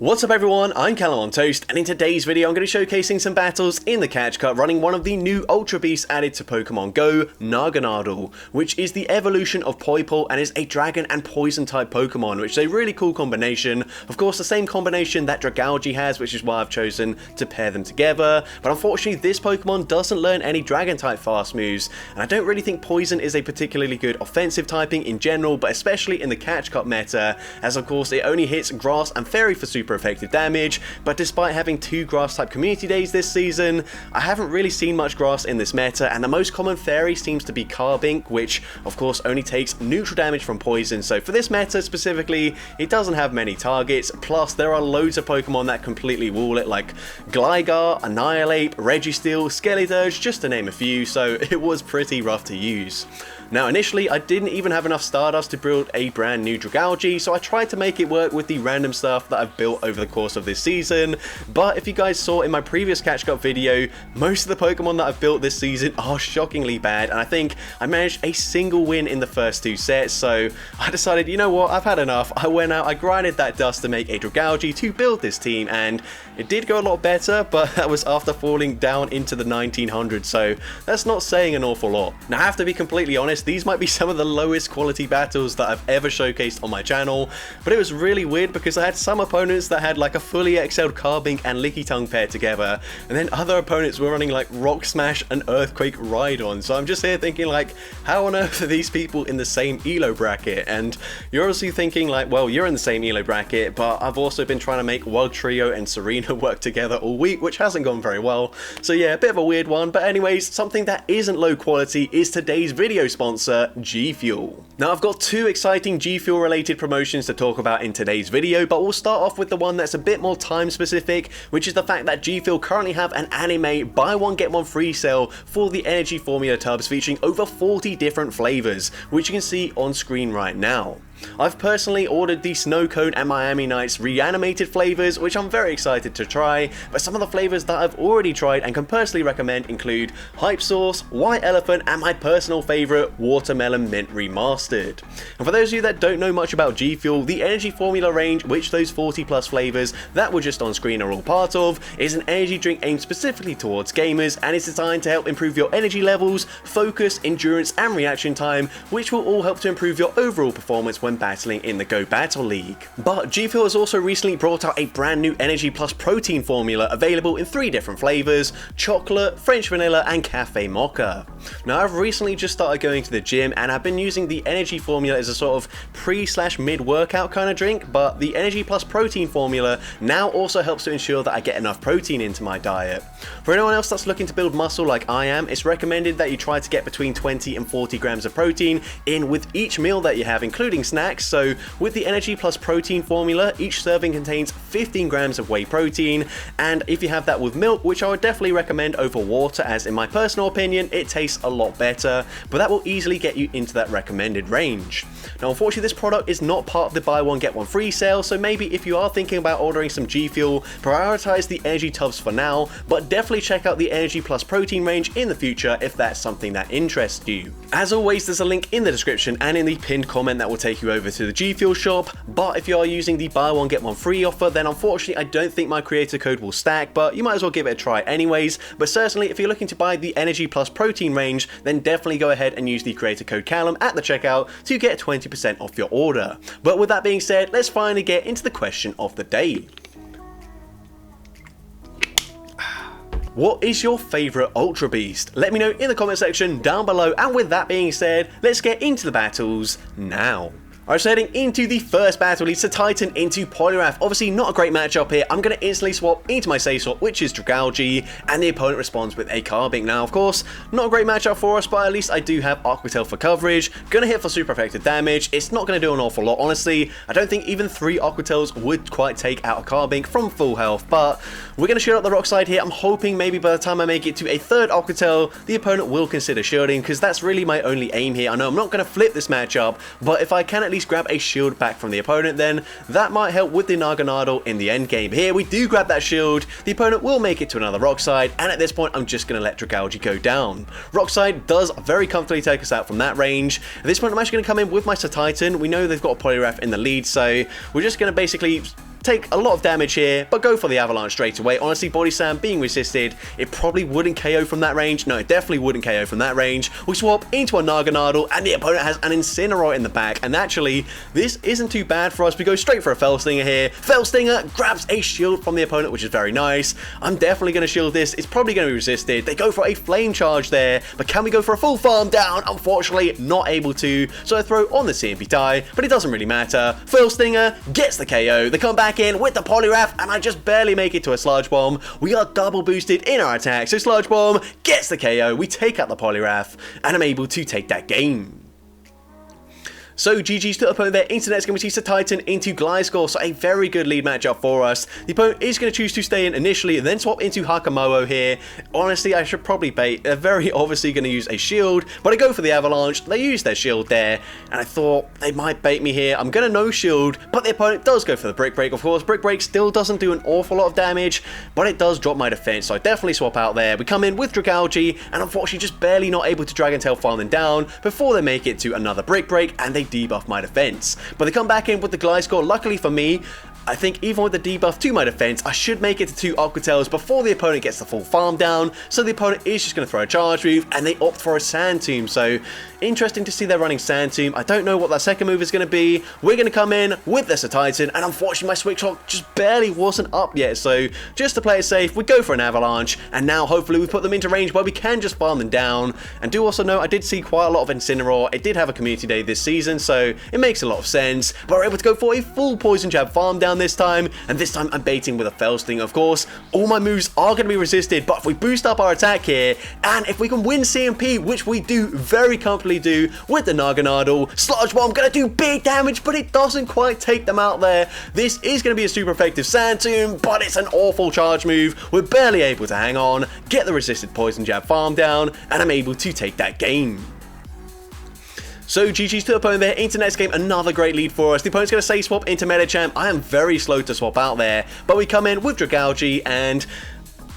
What's up everyone, I'm CallumOnToast, and in today's video I'm going to be showcasing some battles in the Catch Cup running one of the new Ultra Beasts added to Pokemon Go, Naganadel, which is the evolution of Poipole and is a Dragon and Poison type Pokemon, which is a really cool combination. Of course, the same combination that Dragalge has, which is why I've chosen to pair them together, but unfortunately this Pokemon doesn't learn any Dragon type fast moves, and I don't really think Poison is a particularly good offensive typing in general, but especially in the Catch Cup meta, as of course it only hits Grass and Fairy for super effective damage. But despite having 2 grass type community days this season, I haven't really seen much grass in this meta, and the most common fairy seems to be Carbink, which of course only takes neutral damage from poison. So for this meta specifically, it doesn't have many targets, plus there are loads of Pokemon that completely wall it, like Gligar, Annihilate, Registeel, Skeleturge, just to name a few, so it was pretty rough to use. Now initially I didn't even have enough Stardust to build a brand new Dragalge, so I tried to make it work with the random stuff that I've built over the course of this season, but if you guys saw in my previous Catch Cup video, most of the Pokemon that I've built this season are shockingly bad, and I think I managed a single win in the first 2 sets, so I decided, you know what, I've had enough. I went out, I grinded that dust to make a Dragalge to build this team, and it did go a lot better, but that was after falling down into the 1900s, so that's not saying an awful lot. Now I have to be completely honest, these might be some of the lowest quality battles that I've ever showcased on my channel, but it was really weird because I had some opponents that had like a fully excelled Carbink and Lickitung paired together, and then other opponents were running like Rock Smash and Earthquake Rhydon. So I'm just here thinking like, how on earth are these people in the same ELO bracket? And you're obviously thinking like, well, you're in the same ELO bracket, but I've also been trying to make Wild Trio and Serena work together all week, which hasn't gone very well. So yeah, a bit of a weird one, but anyways, something that isn't low quality is today's video sponsor, G Fuel. Now I've got 2 exciting G Fuel related promotions to talk about in today's video, but we'll start off with the one that's a bit more time specific, which is the fact that G Fuel currently have an anime buy one get one free sale for the energy formula tubs featuring over 40 different flavors, which you can see on screen right now. I've personally ordered the Snow Cone and Miami Nights reanimated flavors, which I'm very excited to try, but some of the flavors that I've already tried and can personally recommend include Hype Sauce, White Elephant, and my personal favorite, Watermelon Mint Remastered. And for those of you that don't know much about G Fuel, the energy formula range, which those 40 plus flavors that were just on screen are all part of, is an energy drink aimed specifically towards gamers, and is designed to help improve your energy levels, focus, endurance, and reaction time, which will all help to improve your overall performance when battling in the Go Battle League. But G Fuel has also recently brought out a brand new Energy Plus protein formula available in 3 different flavors: chocolate, French vanilla, and cafe mocha. Now I've recently just started going to the gym, and I've been using the energy formula as a sort of pre/mid workout kind of drink, but the Energy Plus protein formula now also helps to ensure that I get enough protein into my diet. For anyone else that's looking to build muscle like I am, it's recommended that you try to get between 20 and 40 grams of protein in with each meal that you have, including snacks. So with the Energy Plus protein formula, each serving contains 15 grams of whey protein, and if you have that with milk, which I would definitely recommend over water, as in my personal opinion it tastes a lot better, but that will easily get you into that recommended range. Now unfortunately this product is not part of the buy one get one free sale, so maybe if you are thinking about ordering some G Fuel, prioritize the energy tubs for now, but definitely check out the Energy Plus protein range in the future if that's something that interests you. As always, there's a link in the description and in the pinned comment that will take you over to the G Fuel shop, but if you are using the buy one get one free offer, then unfortunately I don't think my creator code will stack, but you might as well give it a try anyways. But certainly if you're looking to buy the Energy Plus protein range, then definitely go ahead and use the creator code Callum at the checkout to get 20% off your order. But with that being said, let's finally get into the question of the day. What is your favourite Ultra Beast? Let me know in the comment section down below, and with that being said, let's get into the battles now. Alright, so heading into the first battle leads Titan into Poliwrath. Obviously not a great matchup here. I'm going to instantly swap into my safe swap, which is Dragalge, and the opponent responds with a Carbink. Now of course, not a great matchup for us, but at least I do have Aqua Tail for coverage. Going to hit for super effective damage. It's not going to do an awful lot, honestly. I don't think even 3 Aqua Tails would quite take out a Carbink from full health, but we're going to shoot up the rock side here. I'm hoping maybe by the time I make it to a 3rd Aqua Tail, the opponent will consider shielding, because that's really my only aim here. I know I'm not going to flip this matchup, but if I can at least grab a shield back from the opponent, then that might help with the Naganadel in the end game. Here we do grab that shield, the opponent will make it to another rock side, and at this point I'm just going to let Dragalge go down. Rock side does very comfortably take us out from that range. At this point I'm actually going to come in with my Titan. We know they've got a Poliwrath in the lead, so we're just going to basically take a lot of damage here, but go for the avalanche straight away. Honestly, body slam being resisted, it probably wouldn't KO from that range. No, it definitely wouldn't KO from that range. We swap into a Naganadel, and the opponent has an Incineroar in the back, and actually, this isn't too bad for us. We go straight for a Fell Stinger here. Fell Stinger grabs a shield from the opponent, which is very nice. I'm definitely going to shield this. It's probably going to be resisted. They go for a Flame Charge there, but can we go for a full farm down? Unfortunately, not able to, so I throw on the CMP tie, but it doesn't really matter. Fell Stinger gets the KO. They come back in with the Poliwrath, and I just barely make it to a Sludge Bomb. We are double boosted in our attack, so Sludge Bomb gets the KO. We take out the Poliwrath, and I'm able to take that game. So GG's to the opponent there. Into next game, we see Titan into Gliscor, so a very good lead matchup for us. The opponent is going to choose to stay in initially and then swap into Hakamoa here. Honestly, I should probably bait. They're very obviously going to use a shield, but I go for the Avalanche. They use their shield there, and I thought they might bait me here. I'm going to no shield, but the opponent does go for the Brick Break, of course. Brick Break still doesn't do an awful lot of damage, but it does drop my defense, so I definitely swap out there. We come in with Dragalge, and unfortunately just barely not able to Dragon Tail farm them down before they make it to another Brick Break, and they debuff my defense. But they come back in with the Gliscor. Luckily for me, I think even with the debuff to my defense, I should make it to 2 Aqua Tails before the opponent gets the full farm down. So the opponent is just going to throw a charge move, and they opt for a Sand Tomb. So interesting to see they're running Sand Tomb. I don't know what that second move is going to be. We're going to come in with this Titan, and unfortunately my Switch Lock just barely wasn't up yet. So just to play it safe, we go for an Avalanche, and now hopefully we put them into range where we can just farm them down. And do also know I did see quite a lot of Incineroar. It did have a community day this season, so it makes a lot of sense. But we're able to go for a full Poison Jab farm down this time, and this time I'm baiting with a Fell Sting, of course. All my moves are going to be resisted, but if we boost up our attack here, and if we can win CMP, which we do very comfortably do with the Naganadel, Sludge Bomb going to do big damage, but it doesn't quite take them out there. This is going to be a super effective Sand Tomb, but it's an awful charge move. We're barely able to hang on, get the resisted Poison Jab farm down, and I'm able to take that game. So GG's to the opponent there. Into next game, another great lead for us. The opponent's going to say swap into Medicham. I am very slow to swap out there, but we come in with Dragalge, and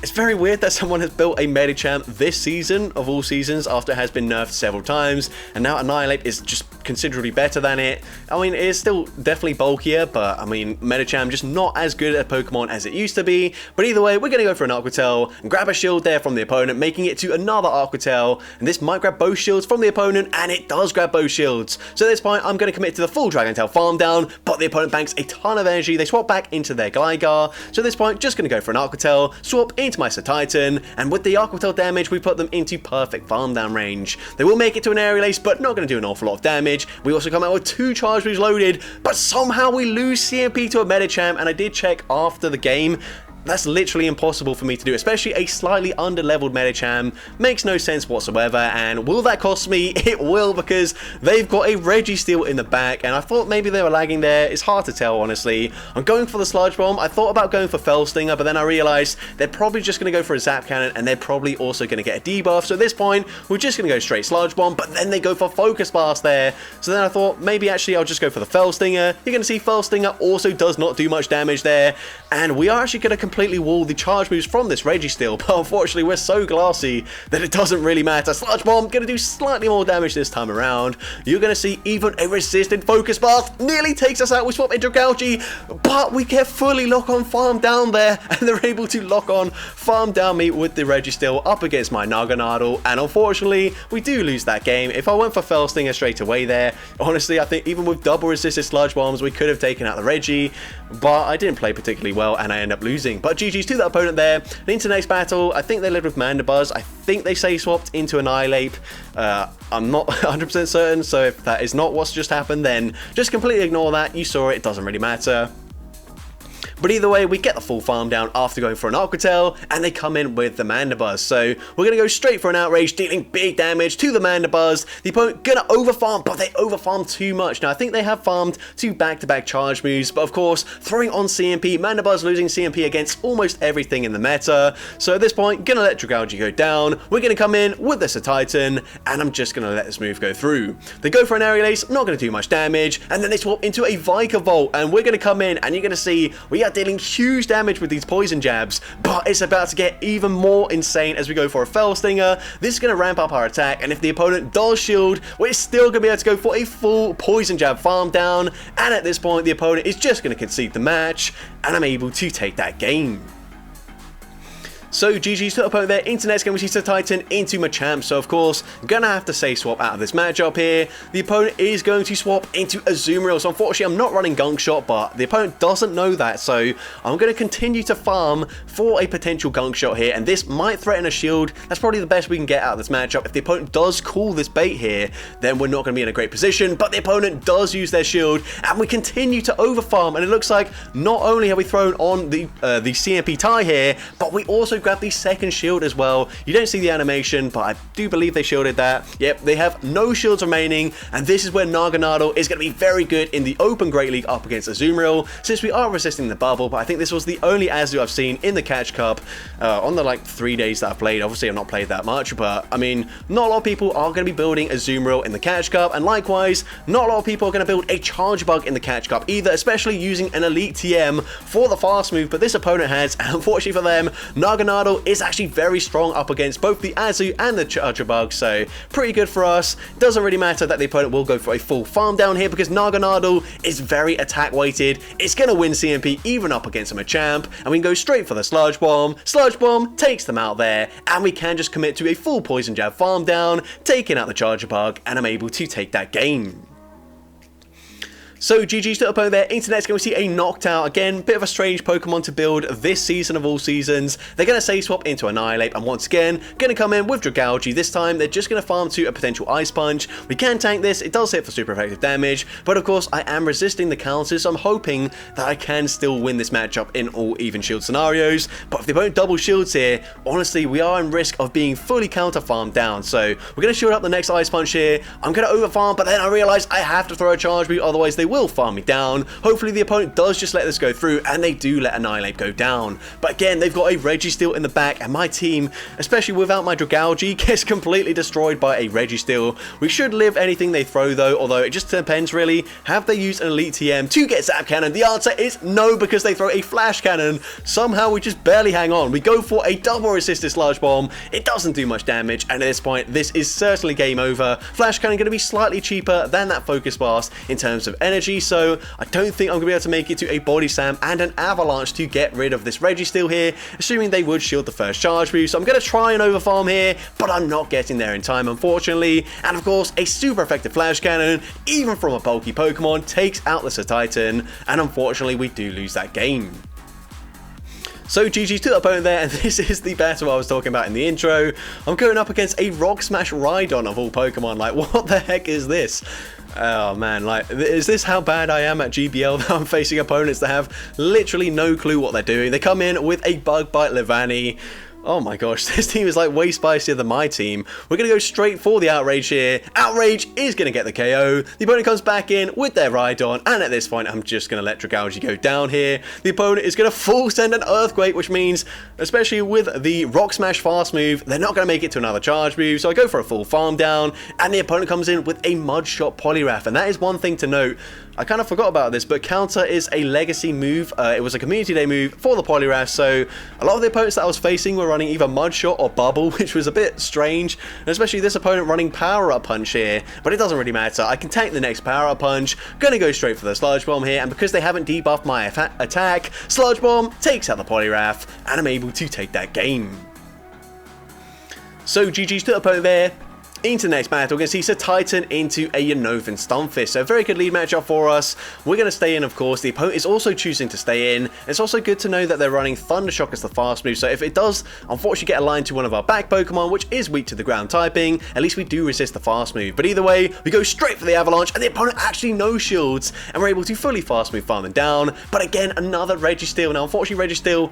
it's very weird that someone has built a Medicham this season of all seasons after it has been nerfed several times, and now Annihilate is just considerably better than it. I mean, it is still definitely bulkier, but I mean, Medicham just not as good a Pokemon as it used to be. But either way, we're going to go for an Aqua Tail and grab a shield there from the opponent, making it to another Aqua Tail, and this might grab both shields from the opponent, and it does grab both shields. So at this point, I'm going to commit to the full Dragon Tail farm down, but the opponent banks a ton of energy. They swap back into their Gligar. So at this point, just going to go for an Aqua Tail, swap into my Titan, and with the Aqua Tail damage, we put them into perfect farm down range. They will make it to an Aerial Ace, but not going to do an awful lot of damage. We also come out with 2 charge moves loaded, but somehow we lose CMP to a Medicham, and I did check after the game. That's literally impossible for me to do, especially a slightly under-leveled Medicham. Makes no sense whatsoever, and will that cost me? It will, because they've got a Registeel in the back, and I thought maybe they were lagging there. It's hard to tell, honestly. I'm going for the Sludge Bomb. I thought about going for Fell Stinger, but then I realized they're probably just going to go for a Zap Cannon, and they're probably also going to get a debuff. So at this point, we're just going to go straight Sludge Bomb, but then they go for Focus Blast there. So then I thought, maybe actually I'll just go for the Fell Stinger. You're going to see Fell Stinger also does not do much damage there, and we are actually going to completely wall the charge moves from this Registeel, but unfortunately we're so glassy that it doesn't really matter. Sludge Bomb going to do slightly more damage this time around. You're going to see even a resistant Focus Blast nearly takes us out. We swap into Dragalge, but we get fully lock on farm down there, and they're able to lock on farm down me with the Registeel up against my Naganadel, and unfortunately we do lose that game. If I went for Fell Stinger straight away there, honestly I think even with double resisted Sludge Bombs we could have taken out the Reggie, but I didn't play particularly well and I end up losing. But GG's to that opponent there. And into next battle, I think they led with Mandibuzz. I think they say swapped into Annihilate. I'm not 100% certain, so if that is not what's just happened, then just completely ignore that. You saw it, it doesn't really matter. But either way, we get the full farm down after going for an Aqua Tail, and they come in with the Mandibuzz. So we're going to go straight for an Outrage, dealing big damage to the Mandibuzz. The opponent going to overfarm, but they overfarm too much. Now, I think they have farmed 2 back-to-back charge moves, but of course, throwing on CMP, Mandibuzz losing CMP against almost everything in the meta. So at this point, going to let Dragalge go down. We're going to come in with this Titan, and I'm just going to let this move go through. They go for an Aerial Ace, not going to do much damage, and then they swap into a Vikavolt, and we're going to come in, and you're going to see we are start dealing huge damage with these poison jabs, but it's about to get even more insane as we go for a Fell Stinger. This is going to ramp up our attack, and if the opponent does shield, we're still going to be able to go for a full poison jab farm down, and at this point the opponent is just going to concede the match, and I'm able to take that game. So GG's to the opponent there. Into next game we see Sir Titan into Machamp. So of course, gonna have to say swap out of this matchup here. The opponent is going to swap into Azumarill. So unfortunately I'm not running Gunk Shot, but the opponent doesn't know that. So I'm gonna continue to farm for a potential Gunk Shot here, and this might threaten a shield. That's probably the best we can get out of this matchup. If the opponent does call this bait here, then we're not gonna be in a great position, but the opponent does use their shield, and we continue to overfarm, and it looks like not only have we thrown on the CMP tie here, but we also grab the second shield as well. You don't see the animation, but I do believe they shielded that. Yep, they have no shields remaining, and this is where Naganadel is going to be very good in the Open Great League up against Azumarill, since we are resisting the bubble. But I think this was the only Azu I've seen in the Catch Cup on the 3 days that I've played. Obviously I've not played that much, but I mean, not a lot of people are going to be building Azumarill in the Catch Cup, and likewise not a lot of people are going to build a Charge Bug in the Catch Cup either, especially using an Elite TM for the fast move. But this opponent has, and unfortunately for them, Naganadel is actually very strong up against both the Azu and the Charger Bug, so pretty good for us. Doesn't really matter that the opponent will go for a full farm down here, because Naganadel is very attack weighted. It's going to win CMP even up against a Machamp, and we can go straight for the Sludge Bomb. Sludge Bomb takes them out there, and we can just commit to a full Poison Jab farm down, taking out the Charger Bug, and I'm able to take that game. So GG's to the opponent there. Into next game we see a Noctowl. Again, bit of a strange Pokemon to build this season of all seasons. They're going to say swap into Annihilate, and once again, going to come in with Dragalge. This time, they're just going to farm to a potential Ice Punch. We can tank this. It does hit for super effective damage, but of course, I am resisting the counters, so I'm hoping that I can still win this matchup in all even shield scenarios. But if the opponent double shields here, honestly, we are in risk of being fully counter farmed down. So we're going to shield up the next Ice Punch here. I'm going to over farm, but then I realize I have to throw a Charge Move, otherwise they will farm me down. Hopefully the opponent does just let this go through, and they do let Annihilate go down. But again, they've got a Registeel in the back, and my team, especially without my Dragalge, gets completely destroyed by a Registeel. We should live anything they throw though, although it just depends really. Have they used an Elite TM to get Zap Cannon? The answer is no, because they throw a Flash Cannon. Somehow we just barely hang on. We go for a double resisted Sludge Bomb. It doesn't do much damage, and at this point, this is certainly game over. Flash Cannon going to be slightly cheaper than that Focus Blast in terms of energy, so I don't think I'm going to be able to make it to a Body Slam and an Avalanche to get rid of this Registeel here, assuming they would shield the first charge move. So I'm going to try and overfarm here, but I'm not getting there in time, unfortunately. And of course, a super effective Flash Cannon, even from a bulky Pokemon, takes out the Sir Titan, and unfortunately we do lose that game. So GG's to the opponent there, and this is the battle I was talking about in the intro. I'm going up against a Rock Smash Rhydon of all Pokemon. Like, what the heck is this? Oh man, like, is this how bad I am at GBL that I'm facing opponents that have literally no clue what they're doing? They come in with a Bug Bite Levani. Oh my gosh, this team is like way spicier than my team. We're going to go straight for the Outrage here. Outrage is going to get the KO. The opponent comes back in with their Rhydon, and at this point, I'm just going to let Dragalge go down here. The opponent is going to full send an Earthquake, which means, especially with the Rock Smash fast move, they're not going to make it to another charge move, so I go for a full farm down, and the opponent comes in with a Mud Shot Poliwrath, and that is one thing to note. I kind of forgot about this, but Counter is a legacy move. It was a community day move for the Poliwrath, so a lot of the opponents that I was facing were running either Mud Shot or Bubble, which was a bit strange, and especially this opponent running Power Up Punch here, but it doesn't really matter. I can tank the next Power Up Punch, gonna go straight for the Sludge Bomb here, and because they haven't debuffed my attack, Sludge Bomb takes out the Poliwrath, and I'm able to take that game. So GG's to the opponent there. Into the next battle, we're going to see Sir Titan into a Unova Stunfisk. So a very good lead matchup for us. We're going to stay in, of course. The opponent is also choosing to stay in. It's also good to know that they're running Thundershock as the fast move. So if it does, unfortunately, get aligned to one of our back Pokemon, which is weak to the ground typing, at least we do resist the fast move. But either way, we go straight for the Avalanche, and the opponent actually no shields, and we're able to fully fast move farm them down. But again, another Registeel. Now, unfortunately, Registeel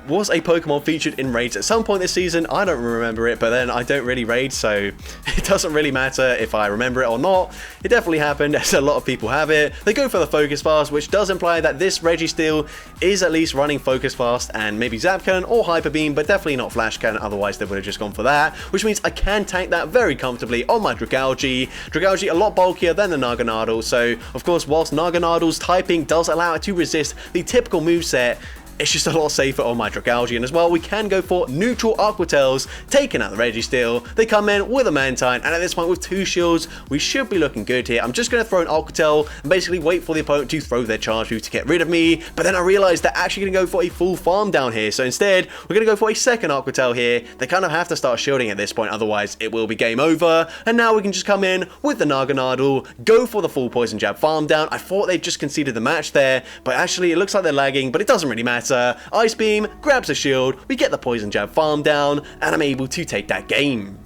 was a Pokemon featured in raids at some point this season. I don't remember it, but then I don't really raid, so it doesn't really matter if I remember it or not. It definitely happened, as a lot of people have it. They go for the Focus Fast, which does imply that this Registeel is at least running Focus Fast and maybe Zap Cannon or Hyper Beam, but definitely not Flash Cannon, otherwise they would have just gone for that, which means I can tank that very comfortably on my Dragalge. Dragalge a lot bulkier than the Naganadel, so of course whilst Naganadel's typing does allow it to resist the typical moveset, it's just a lot safer on my Dragalge, and as well we can go for neutral Aqua Tails, taking out the Registeel. They come in with a Mantine, and at this point with 2 shields, we should be looking good here. I'm just going to throw an Aqua Tail and basically wait for the opponent to throw their charge move to get rid of me, but then I realised they're actually going to go for a full farm down here, so instead we're going to go for a second Aqua Tail here. They kind of have to start shielding at this point, otherwise it will be game over, and now we can just come in with the Naganadel, go for the full Poison Jab farm down. I thought they just conceded the match there, but actually it looks like they're lagging, but it doesn't really matter. Ice Beam grabs a shield, we get the Poison Jab farm down, and I'm able to take that game.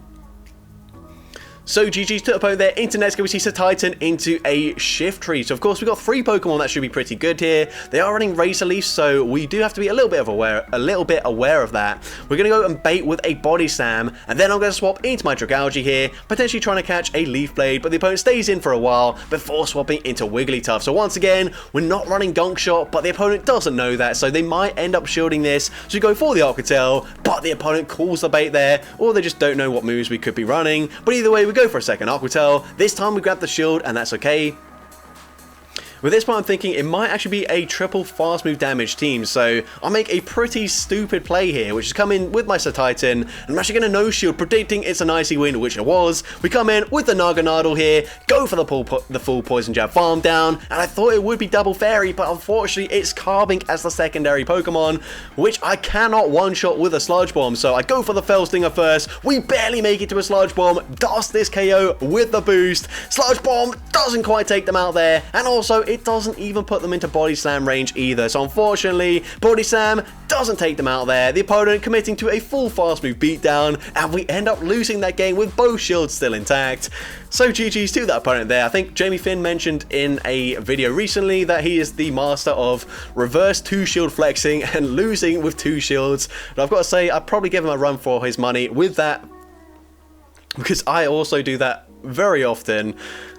So GG's to the opponent there. Into next game we see Titan into a Shiftry. So of course we've got 3 Pokemon that should be pretty good here. They are running Razor Leaf, so we do have to be a little bit aware of that. We're gonna go and bait with a Body Slam, and then I'm gonna swap into my Dragalge here, potentially trying to catch a Leaf Blade, but the opponent stays in for a while before swapping into Wigglytuff. So once again, we're not running Gunk Shot, but the opponent doesn't know that, so they might end up shielding this. So we go for the Aqua Tail, but the opponent calls the bait there, or they just don't know what moves we could be running. But either way, we go for a second Aqua Tail. This time we grab the shield, and that's okay. With this one, I'm thinking it might actually be a triple fast move damage team, so I'll make a pretty stupid play here, which is come in with my Titan, and I'm actually going to no shield, predicting it's an Icy Wind, which it was. We come in with the Naganadel here, go for the full Poison Jab farm down, and I thought it would be Double Fairy, but unfortunately it's Carbink as the secondary Pokemon, which I cannot one-shot with a Sludge Bomb, so I go for the Fell Stinger first. We barely make it to a Sludge Bomb, dust this KO with the boost. Sludge Bomb doesn't quite take them out there, and also it doesn't even put them into Body Slam range either, so unfortunately Body Slam doesn't take them out there. The opponent committing to a full fast move beatdown, and we end up losing that game with both shields still intact. So GG's to that opponent there. I think Jamie Finn mentioned in a video recently that he is the master of reverse 2 shield flexing and losing with 2 shields, and I've got to say I'd probably give him a run for his money with that, because I also do that very often.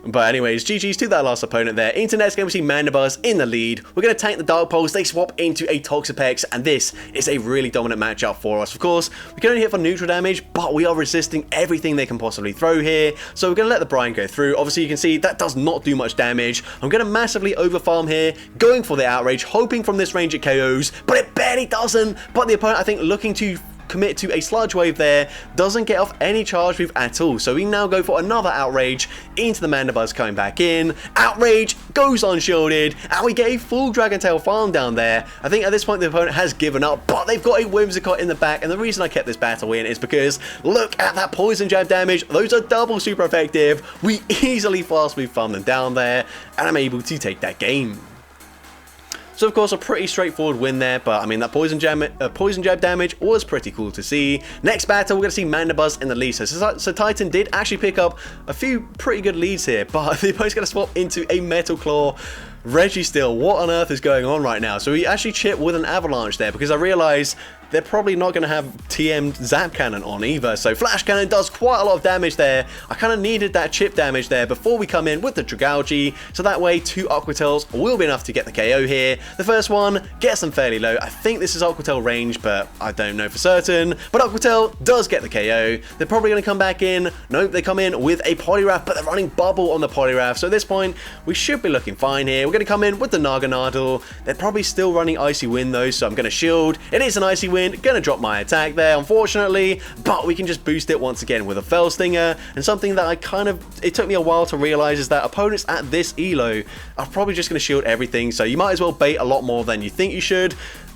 But anyways, GG's to that last opponent there. Into next game we see Mandibuzz in the lead. We're going to tank the Dark Pulse, they swap into a Toxapex, and this is a really dominant matchup for us. Of course, we can only hit for neutral damage, but we are resisting everything they can possibly throw here, so we're going to let the Brine go through. Obviously you can see that does not do much damage. I'm going to massively overfarm here, going for the Outrage, hoping from this range it KOs, but it barely doesn't. But the opponent, I think, looking to commit to a Sludge Wave there, doesn't get off any charge move at all, so we now go for another Outrage into the Mandibuzz coming back in. Outrage goes unshielded, and we get a full Dragon Tail farm down there. I think at this point the opponent has given up, but they've got a Whimsicott in the back, and the reason I kept this battle in is because look at that Poison Jab damage. Those are double super effective. We easily fast move farm them down there, and I'm able to take that game. So of course a pretty straightforward win there, but I mean that Poison Jab damage was pretty cool to see. Next battle we're going to see Mandibuzz in the lead. So Titan did actually pick up a few pretty good leads here, but the opponent's going to swap into a Metal Claw Registeel. What on earth is going on right now? So we actually chip with an Avalanche there, because I realised they're probably not going to have TM Zap Cannon on either, so Flash Cannon does quite a lot of damage there. I kind of needed that chip damage there before we come in with the Dragalge, so that way 2 Aqua Tails will be enough to get the KO here. The first one gets them fairly low. I think this is Aqua Tail range, but I don't know for certain. But Aqua Tail does get the KO. They're probably going to come back in. Nope, they come in with a Poliwrath, but they're running Bubble on the Poliwrath, so at this point we should be looking fine here. We're going to come in with the Naganadel. They're probably still running Icy Wind though, so I'm going to shield. It is an Icy Wind. Gonna drop my attack there, unfortunately, but we can just boost it once again with a Fell Stinger. And something that it took me a while to realize is that opponents at this elo are probably just going to shield everything, so you might as well bait a lot more than you think you should.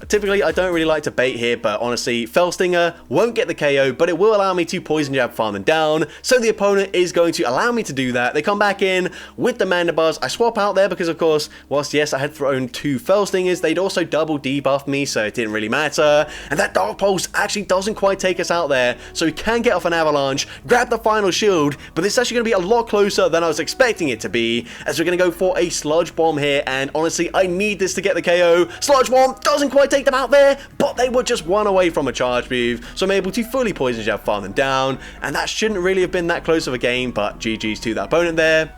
Typically, I don't really like to bait here, but honestly, Fell Stinger won't get the KO, but it will allow me to Poison Jab farm them down, so the opponent is going to allow me to do that. They come back in with the Mandibuzz. I swap out there because, of course, whilst, yes, I had thrown 2 Fell Stingers, they'd also double debuffed me, so it didn't really matter. And that Dark Pulse actually doesn't quite take us out there, so we can get off an Avalanche, grab the final shield, but this is actually going to be a lot closer than I was expecting it to be, as we're going to go for a Sludge Bomb here, and honestly, I need this to get the KO. Sludge Bomb doesn't quite take them out there, but they were just one away from a charge move, so I'm able to fully poison jab farm them down, and that shouldn't really have been that close of a game, but GG's to that opponent there.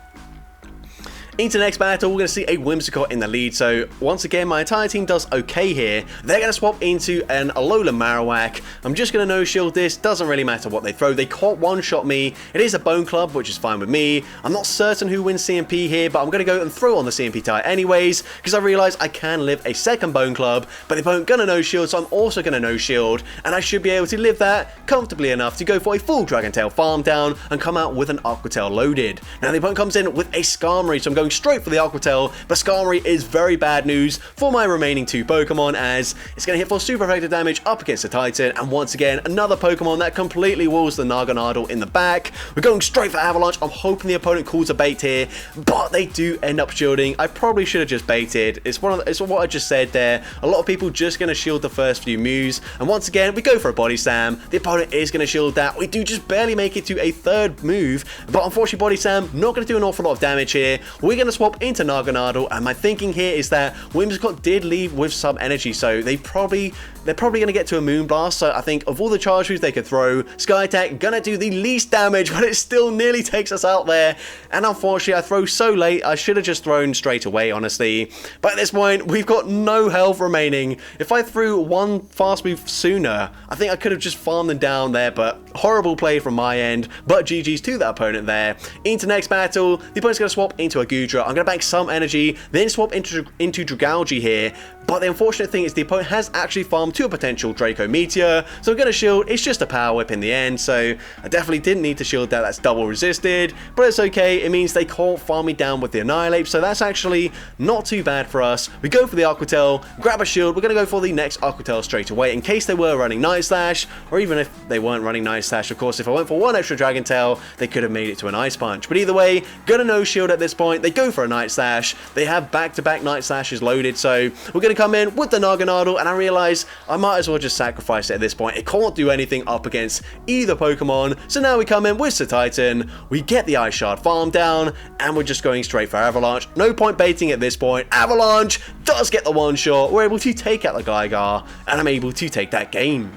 Into the next battle, we're going to see a Whimsicott in the lead, so once again my entire team does okay here. They're going to swap into an Alola Marowak. I'm just going to no-shield this, doesn't really matter what they throw. They can't one-shot me. It is a Bone Club, which is fine with me. I'm not certain who wins CMP here, but I'm going to go and throw on the CMP tie anyways, because I realise I can live a second Bone Club, but the opponent going to no-shield, so I'm also going to no-shield, and I should be able to live that comfortably enough to go for a full Dragon Tail farm down and come out with an Aqua Tail loaded. Now the opponent comes in with a Skarmory, so I'm going straight for the Aqua Tail, but Skarmory is very bad news for my remaining two Pokemon, as it's going to hit for super effective damage up against the Titan, and once again another Pokemon that completely walls the Naganadel in the back. We're going straight for Avalanche. I'm hoping the opponent calls a bait here, but they do end up shielding. I probably should have just baited. It's what I just said there. A lot of people just going to shield the first few moves, and once again we go for a Body Slam. The opponent is going to shield that. We do just barely make it to a third move, but unfortunately Body Slam not going to do an awful lot of damage here. We're going to swap into Naganadel, and my thinking here is that Whimsicott did leave with some energy, so they're probably going to get to a Moonblast. So I think of all the charge moves they could throw, Sky Attack gonna do the least damage, but it still nearly takes us out there, and unfortunately I throw so late. I should have just thrown straight away, honestly, but at this point we've got no health remaining. If I threw one fast move sooner, I think I could have just farmed them down there, but horrible play from my end. But GG's to that opponent there. Into next battle, the opponent's going to swap into a Gudra. I'm going to bank some energy, then swap into Dragalge here, but the unfortunate thing is the opponent has actually farmed to a potential Draco Meteor, so I'm going to shield. It's just a Power Whip in the end, so I definitely didn't need to shield that. That's double resisted, but it's okay. It means they can't farm me down with the Annihilate, so that's actually not too bad for us. We go for the Aqua Tail, grab a shield. We're going to go for the next Aqua Tail straight away, in case they were running Night Slash, or even if they weren't running Night Slash. Of course, if I went for one extra Dragon Tail, they could have made it to an Ice Punch, but either way, gonna no shield at this point. They go for a Night Slash. They have back-to-back Night Slashes loaded, so we're going to come in with the Naganadel, and I realise I might as well just sacrifice it at this point. It can't do anything up against either Pokemon, so now we come in with the Titan. We get the Ice Shard farm down, and we're just going straight for Avalanche. No point baiting at this point. Avalanche does get the one shot. We're able to take out the Gygar, and I'm able to take that game.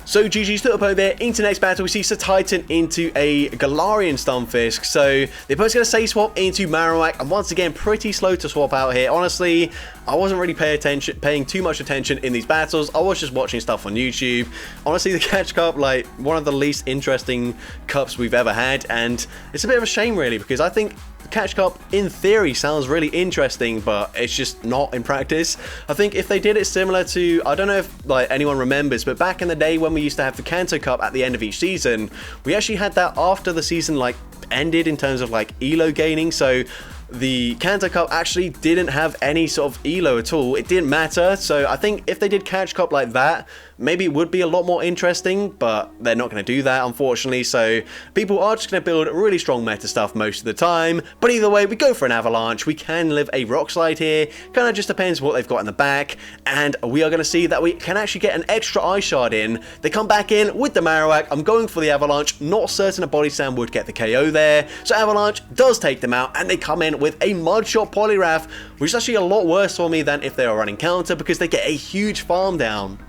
So GG's to the opponent there. Into next battle, we see Sir Titan into a Galarian Stunfisk. So the opponent's going to say swap into Marowak, and once again, pretty slow to swap out here. Honestly, I wasn't really paying too much attention in these battles. I was just watching stuff on YouTube. Honestly, the Catch Cup, like, one of the least interesting cups we've ever had, and it's a bit of a shame, really, because I think Catch Cup in theory sounds really interesting, but it's just not in practice. I think if they did it similar to, I don't know if like anyone remembers, but back in the day when we used to have the Kanto Cup at the end of each season, we actually had that after the season like ended in terms of like elo gaining. So the Kanto Cup actually didn't have any sort of elo at all. It didn't matter. So I think if they did Catch Cup like that, maybe it would be a lot more interesting, but they're not going to do that, unfortunately. So people are just going to build really strong meta stuff most of the time. But either way, we go for an Avalanche. We can live a Rock Slide here. Kind of just depends what they've got in the back. And we are going to see that we can actually get an extra Ice Shard in. They come back in with the Marowak. I'm going for the Avalanche. Not certain a Body Slam would get the KO there. So Avalanche does take them out, and they come in with a Mudshot Poliwrath, which is actually a lot worse for me than if they were running counter, because they get a huge farm down.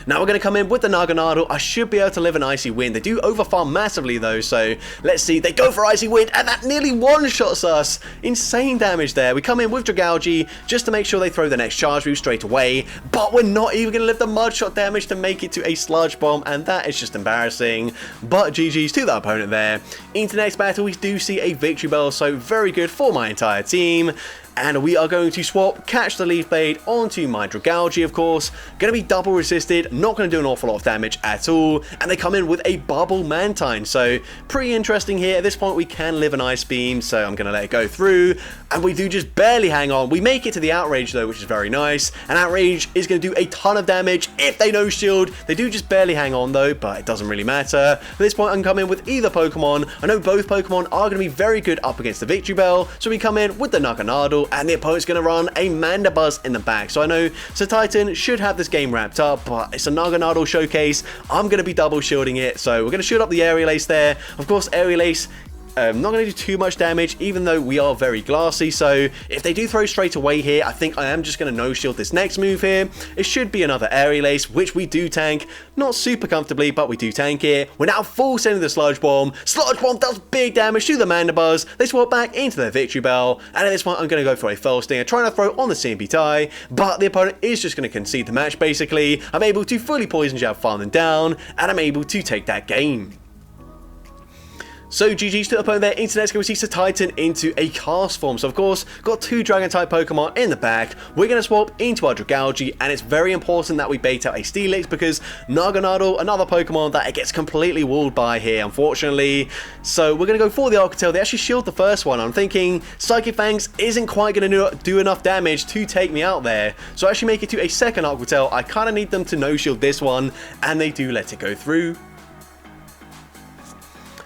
Now we're going to come in with the Naganadel. I should be able to live an Icy Wind. They do overfarm massively though, so let's see. They go for Icy Wind, and that nearly one-shots us. Insane damage there. We come in with Dragalge just to make sure they throw the next charge move straight away, but we're not even going to live the Mudshot damage to make it to a Sludge Bomb, and that is just embarrassing. But GG's to that opponent there. Into the next battle, we do see a Victory Bell, so very good for my entire team. And we are going to swap Catch the Leaf Blade onto my Dragalge, of course. Going to be double resisted, not going to do an awful lot of damage at all. And they come in with a Bubble Mantine, so pretty interesting here. At this point, we can live an Ice Beam, so I'm going to let it go through. And we do just barely hang on. We make it to the Outrage, though, which is very nice. And Outrage is going to do a ton of damage if they no shield. They do just barely hang on, though, but it doesn't really matter. At this point, I can come in with either Pokemon. I know both Pokemon are going to be very good up against the Victory Bell, so we come in with the Naganadel, and the opponent's going to run a Mandibuzz in the back. So I know Sir Titan should have this game wrapped up, but it's a Naganadel showcase. I'm going to be double shielding it, so we're going to shield up the Aerial Ace there. Of course, Aerial Ace not going to do too much damage, even though we are very glassy. So if they do throw straight away here, I think I am just going to no-shield this next move here. It should be another aerial ace, which we do tank. Not super comfortably, but we do tank it. We're now full sending the Sludge Bomb. Sludge Bomb does big damage to the Mandibuzz. They swap back into their Victory Bell. And at this point, I'm going to go for a Fell Stinger, trying to throw on the CMP tie. But the opponent is just going to concede the match, basically. I'm able to fully Poison Jab, farm them down, and I'm able to take that game. So GG's to the opponent there. Into next, we see Titan into a cast form. So of course, got two Dragon type Pokemon in the back. We're going to swap into our Dragalge, and it's very important that we bait out a Steelix because Naganadel, another Pokemon that it gets completely walled by here, unfortunately. So we're going to go for the Arctotail. They actually shield the first one. I'm thinking Psychic Fangs isn't quite going to do enough damage to take me out there. So I actually make it to a second Arctotail. I kind of need them to no-shield this one, and they do let it go through.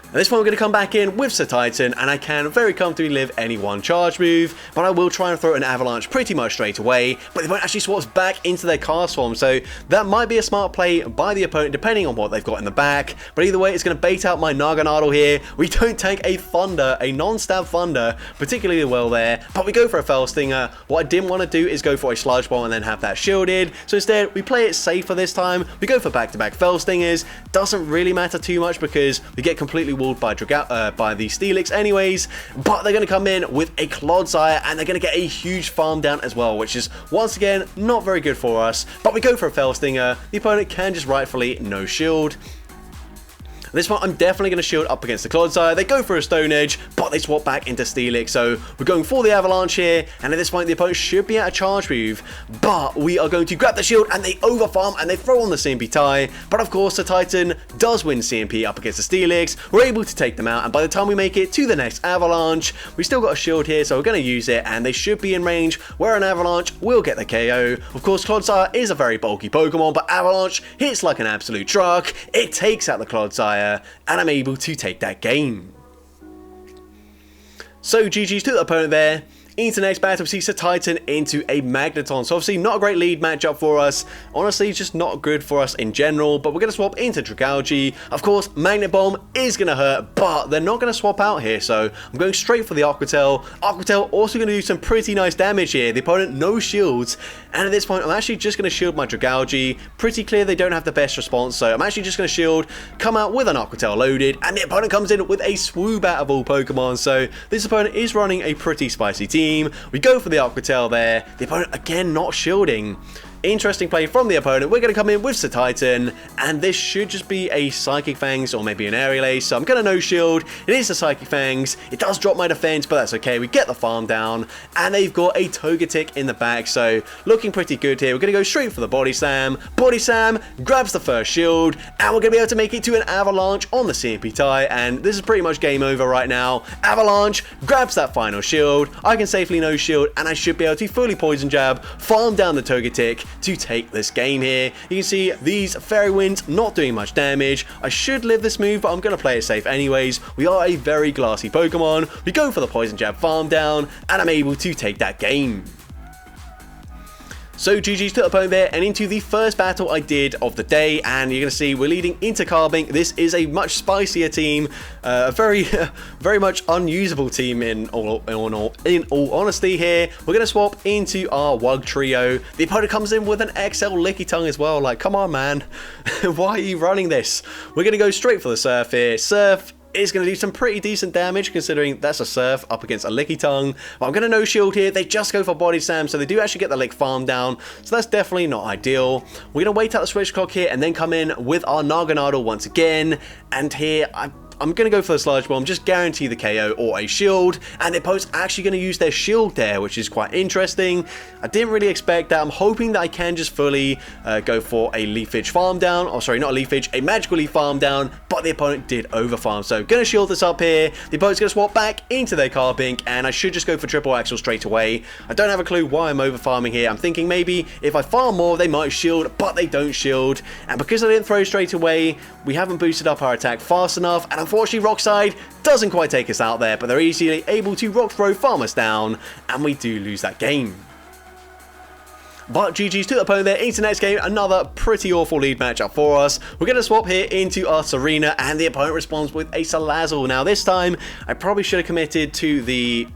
At this point, we're going to come back in with Titan, and I can very comfortably live any one charge move, but I will try and throw an Avalanche pretty much straight away, but the opponent actually swaps back into their cast form, so that might be a smart play by the opponent depending on what they've got in the back, but either way, it's going to bait out my Naganadel here. We don't tank a Thunder, a non-stab Thunder, particularly well there, but we go for a Fell Stinger. What I didn't want to do is go for a Sludge Bomb and then have that shielded, so instead, we play it safer this time. We go for back-to-back Fell Stingers. Doesn't really matter too much because we get completely walled by the Steelix anyways, but they're going to come in with a Clodsire and they're going to get a huge farm down as well, which is once again not very good for us, but we go for a Fell Stinger. The opponent can just rightfully no shield. This one, I'm definitely going to shield up against the Clodsire. They go for a Stone Edge, but they swap back into Steelix. So we're going for the Avalanche here, and at this point, the opponent should be at a charge move, but we are going to grab the shield, and they overfarm, and they throw on the CMP tie. But of course, the Titan does win CMP up against the Steelix. We're able to take them out, and by the time we make it to the next Avalanche, we still got a shield here, so we're going to use it, and they should be in range where an Avalanche will get the KO. Of course, Clodsire is a very bulky Pokemon, but Avalanche hits like an absolute truck. It takes out the Clodsire, and I'm able to take that game. So GG's to the opponent there. Into the next battle, we see Titan into a Magneton. So obviously not a great lead matchup for us. Honestly, just not good for us in general. But we're going to swap into Dragalge. Of course, Magnet Bomb is going to hurt, but they're not going to swap out here. So I'm going straight for the Aquatail. Aquatail also going to do some pretty nice damage here. The opponent no shields. And at this point, I'm actually just going to shield my Dragalge. Pretty clear they don't have the best response. So I'm actually just going to shield, come out with an Aquatail loaded. And the opponent comes in with a Swoobat of all Pokemon. So this opponent is running a pretty spicy team. We go for the Aquatail there. The opponent again not shielding. Interesting play from the opponent. We're going to come in with Titan, and this should just be a Psychic Fangs or maybe an Aerial Ace. So I'm going to no shield. It is a Psychic Fangs. It does drop my defense, but that's okay. We get the farm down, and they've got a Togetic in the back, so looking pretty good here. We're going to go straight for the Body Slam. Body Slam grabs the first shield, and we're going to be able to make it to an Avalanche on the CMP tie, and this is pretty much game over right now. Avalanche grabs that final shield. I can safely no shield, and I should be able to fully Poison Jab, farm down the Togetic to take this game here. You can see these Fairy Winds not doing much damage. I should live this move, but I'm going to play it safe anyways. We are a very glassy Pokemon. We go for the Poison Jab farm down, and I'm able to take that game. So GG's to the opponent there, and into the first battle I did of the day, and you're going to see we're leading into Carbink. This is a much spicier team, a very much unusable team in all honesty here. We're going to swap into our Wug Trio. The opponent comes in with an XL Licky Tongue as well, like come on man, why are you running this? We're going to go straight for the Surf here. Surf is going to do some pretty decent damage considering that's a Surf up against a Licky Tongue. But I'm going to no shield here. They just go for Body Slam, so they do actually get the Lick farm down. So that's definitely not ideal. We're going to wait out the switch clock here and then come in with our Naganadel once again. And here I'm going to go for the Sludge Bomb, just guarantee the KO or a shield, and the opponent's actually going to use their shield there, which is quite interesting. I didn't really expect that. I'm hoping that I can just fully go for a Leafage farm down, or sorry, not a Leafage, a Magical Leaf farm down, but the opponent did overfarm, so going to shield this up here. The opponent's going to swap back into their Carbink, and I should just go for Triple Axle straight away. I don't have a clue why I'm overfarming here. I'm thinking maybe if I farm more, they might shield, but they don't shield, and because I didn't throw straight away, we haven't boosted up our attack fast enough, and unfortunately Rock Slide doesn't quite take us out there, but they're easily able to Rock Throw, farm us down, and we do lose that game. But GG's to the opponent there. Into the next game, another pretty awful lead matchup for us. We're going to swap here into our Serena, and the opponent responds with a Salazzle. Now this time, I probably should have committed to the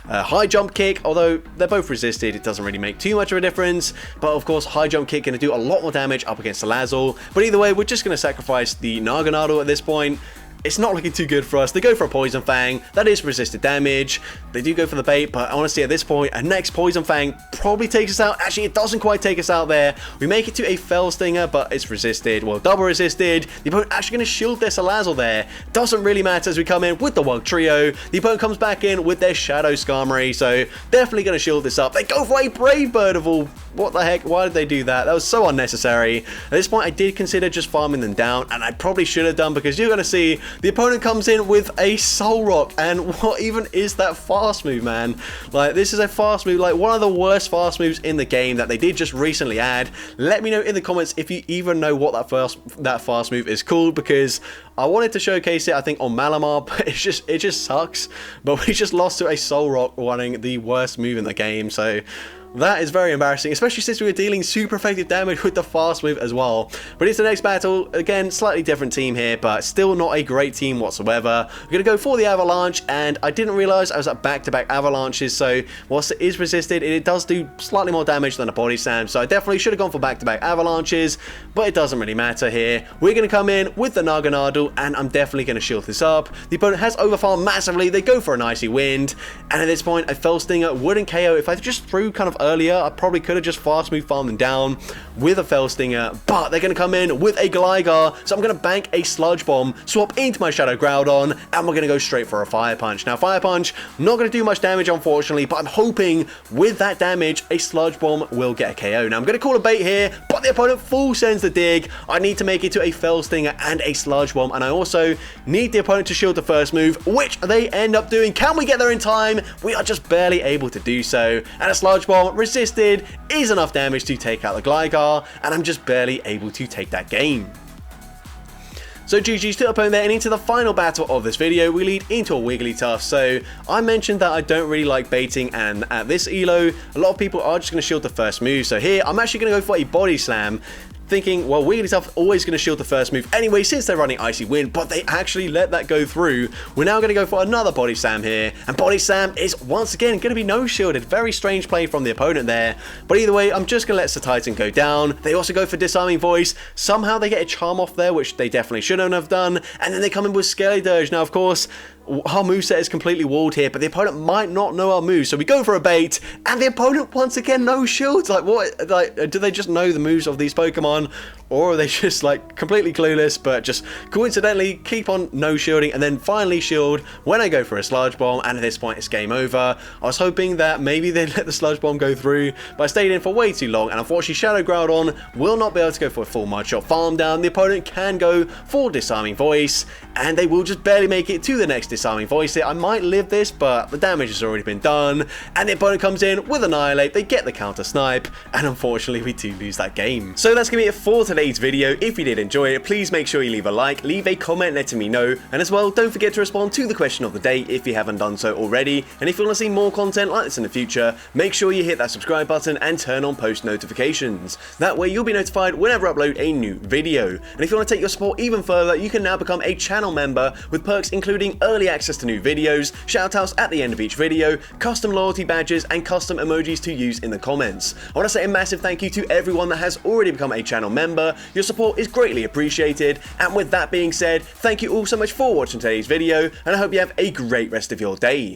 high jump kick, although they're both resisted, it doesn't really make too much of a difference. But of course, high jump kick going to do a lot more damage up against Salazzle. But either way, we're just going to sacrifice the Naganadel at this point. It's not looking too good for us. They go for a Poison Fang. That is resisted damage. They do go for the bait, but honestly, at this point, a next Poison Fang probably takes us out. Actually, it doesn't quite take us out there. We make it to a Fell Stinger, but it's resisted. Well, double resisted. The opponent actually going to shield their Salazzle there. Doesn't really matter as we come in with the Wild Trio. The opponent comes back in with their Shadow Skarmory, so definitely going to shield this up. They go for a Brave Bird of all. What the heck? Why did they do that? That was so unnecessary. At this point, I did consider just farming them down, and I probably should have done, because you're going to see the opponent comes in with a Soul Rock, and what even is that fast move, man? Like, this is a fast move, like one of the worst fast moves in the game that they did just recently add. Let me know in the comments if you even know what that fast move is called, because I wanted to showcase it, I think, on Malamar, but it just sucks. But we just lost to a Soul Rock running the worst move in the game, so that is very embarrassing, especially since we were dealing super effective damage with the fast move as well. But it's the next battle. Again, slightly different team here, but still not a great team whatsoever. We're going to go for the Avalanche, and I didn't realize I was at back-to-back Avalanches, so whilst it is resisted, it does do slightly more damage than a Body Slam, so I definitely should have gone for back-to-back Avalanches, but it doesn't really matter here. We're going to come in with the Naganadel, and I'm definitely going to shield this up. The opponent has overfarmed massively. They go for an Icy Wind, and at this point, a Fell Stinger wouldn't KO. If I just threw kind of earlier, I probably could have just fast move farmed them down with a Fell Stinger, but they're going to come in with a Gligar, so I'm going to bank a Sludge Bomb, swap into my Shadow Groudon, and we're going to go straight for a Fire Punch. Now, Fire Punch, not going to do much damage, unfortunately, but I'm hoping with that damage, a Sludge Bomb will get a KO. Now, I'm going to call a bait here, but the opponent full sends the dig. I need to make it to a Fell Stinger and a Sludge Bomb, and I also need the opponent to shield the first move, which they end up doing. Can we get there in time? We are just barely able to do so, and a Sludge Bomb resisted is enough damage to take out the Gligar, and I'm just barely able to take that game. So GG's to the opponent there, and into the final battle of this video, we lead into a Wigglytuff. So I mentioned that I don't really like baiting, and at this elo, a lot of people are just going to shield the first move. So here, I'm actually going to go for a Body Slam, thinking, well, Wigglytuff always going to shield the first move anyway since they're running Icy Wind, but they actually let that go through. We're now going to go for another Body Slam here, and Body Slam is once again going to be no shielded. Very strange play from the opponent there, but either way, I'm just going to let Titan go down. They also go for Disarming Voice. Somehow they get a Charm off there, which they definitely shouldn't have done, and then they come in with Scaly Dirge. Now, of course, our moveset is completely walled here, but the opponent might not know our moves, so we go for a bait, and the opponent once again no shields. Like, what? Like, do they just know the moves of these Pokemon, or are they just like completely clueless, but just coincidentally keep on no shielding and then finally shield when I go for a Sludge Bomb? And at this point, it's game over. I was hoping that maybe they'd let the Sludge Bomb go through, but I stayed in for way too long, and unfortunately, Shadow Groudon will not be able to go for a full Mud Shot farm down. The opponent can go for Disarming Voice, and they will just barely make it to the next Disarming Voice here. I might live this, but the damage has already been done, and the opponent comes in with Annihilate. They get the counter snipe, and unfortunately we do lose that game. So that's gonna be it for today's video. If you did enjoy it, please make sure you leave a like, leave a comment letting me know, and as well, don't forget to respond to the question of the day if you haven't done so already. And if you want to see more content like this in the future, make sure you hit that subscribe button and turn on post notifications. That way you'll be notified whenever I upload a new video. And if you want to take your support even further, you can now become a channel member with perks including early access to new videos, shoutouts at the end of each video, custom loyalty badges, and custom emojis to use in the comments. I want to say a massive thank you to everyone that has already become a channel member. Your support is greatly appreciated, and with that being said, thank you all so much for watching today's video, and I hope you have a great rest of your day.